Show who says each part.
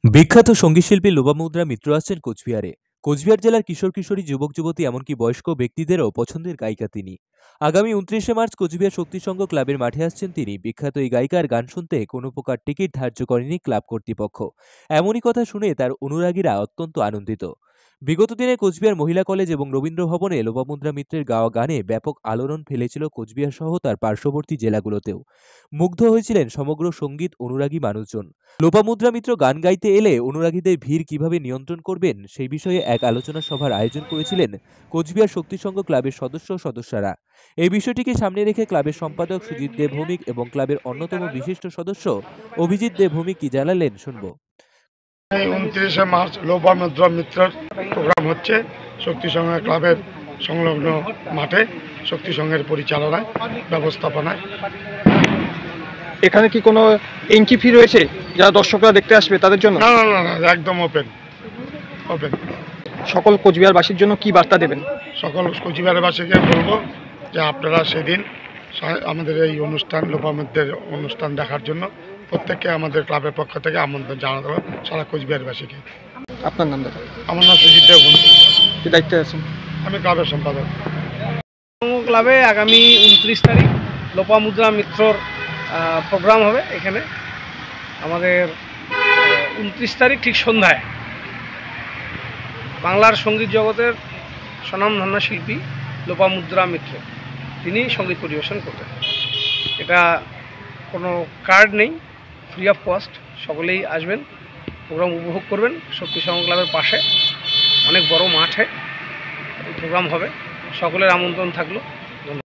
Speaker 1: বিখ্যাত সঙ্গীতশিল্পী লোপামুদ্রা মিত্র আসছেন কোচবিহারে। কোচবিহার জেলার কিশোর কিশোরী যুবক যুবতী এমনকি বয়স্ক ব্যক্তিদেরও পছন্দের গায়িকা তিনি। আগামী 29শে মার্চ কোচবিহার শক্তিসংঘ ক্লাবের মাঠে আসছেন তিনি। বিখ্যাত এই গায়িকার গান শুনতে কোনো প্রকার টিকিট ধার্য করেনি ক্লাব কর্তৃপক্ষ। এমনই কথা শুনে তার অনুরাগীরা অত্যন্ত আনন্দিত। বিগত দিনে কোচবিহার মহিলা কলেজ এবং রবীন্দ্র ভবনে লোপামুদ্রা মিত্রের গাওয়া গানে ব্যাপক আলোড়ন ফেলেছিল কোচবিহার সহ তার পার্শ্ববর্তী জেলাগুলোতেও। মুগ্ধ হয়েছিলেন সমগ্র সঙ্গীত অনুরাগী মানুষজন। লোপামুদ্রা মিত্র গান গাইতে এলে অনুরাগীদের ভিড় কিভাবে নিয়ন্ত্রণ করবেন সেই বিষয়ে এক আলোচনা সভার আয়োজন করেছিলেন কোচবিহার শক্তিসংঘ ক্লাবের সদস্যরা। এই বিষয়টিকে সামনে রেখে ক্লাবের সম্পাদক সুজিত দে ভৌমিক এবং ক্লাবের অন্যতম বিশিষ্ট সদস্য অভিজিৎ দে ভৌমিক কি জানালেন শুনব।
Speaker 2: 29শে মার্চ লোপামুদ্রা মিত্রের প্রোগ্রাম হচ্ছে শক্তি সংঘ ক্লাবের সংলগ্ন মাঠে, শক্তি সংঘের পরিচালনায়, ব্যবস্থাপনায়।
Speaker 3: এখানে কি কোনো এন্ট্রি ফি রয়েছে যারা দর্শকরা দেখতে আসবে তাদের জন্য?
Speaker 2: না না না না, একদম ওপেন।
Speaker 3: সকল কোচবিহারবাসীর জন্য কি বার্তা দেবেন?
Speaker 2: সকল কোচবিহারবাসীকে বলবো যে আপনারা সেদিন আমাদের এই অনুষ্ঠান, লোপামুদ্রার অনুষ্ঠান দেখার জন্য প্রত্যেককে আমাদের ক্লাবের পক্ষ থেকে আমন্ত্রণ জানাতে হবে সারা কোচবিহারবাসীকে।
Speaker 3: আপনার নাম দাদা?
Speaker 2: আমার নাম সুজিত দে ভৌমিক।
Speaker 3: কি দায়িত্বে আছেন?
Speaker 2: আমি ক্লাবের সম্পাদক।
Speaker 4: ক্লাবে আগামী 29 তারিখ লোপামুদ্রা মিত্রর প্রোগ্রাম হবে। এখানে আমাদের 29 তারিখ ঠিক সন্ধ্যায় বাংলার সঙ্গীত জগতের স্বনামধন্য শিল্পী লোপামুদ্রা মিত্র তিনি সঙ্গীত পরিবেশন করবেন। এটা কোনো কার্ড নেই, ফ্রি অফ কস্ট। সকলেই আসবেন, প্রোগ্রাম উপভোগ করবেন। শক্তি সংঘ ক্লাবের পাশে অনেক বড় মাঠে এই প্রোগ্রাম হবে, সকলের আমন্ত্রণ থাকলো।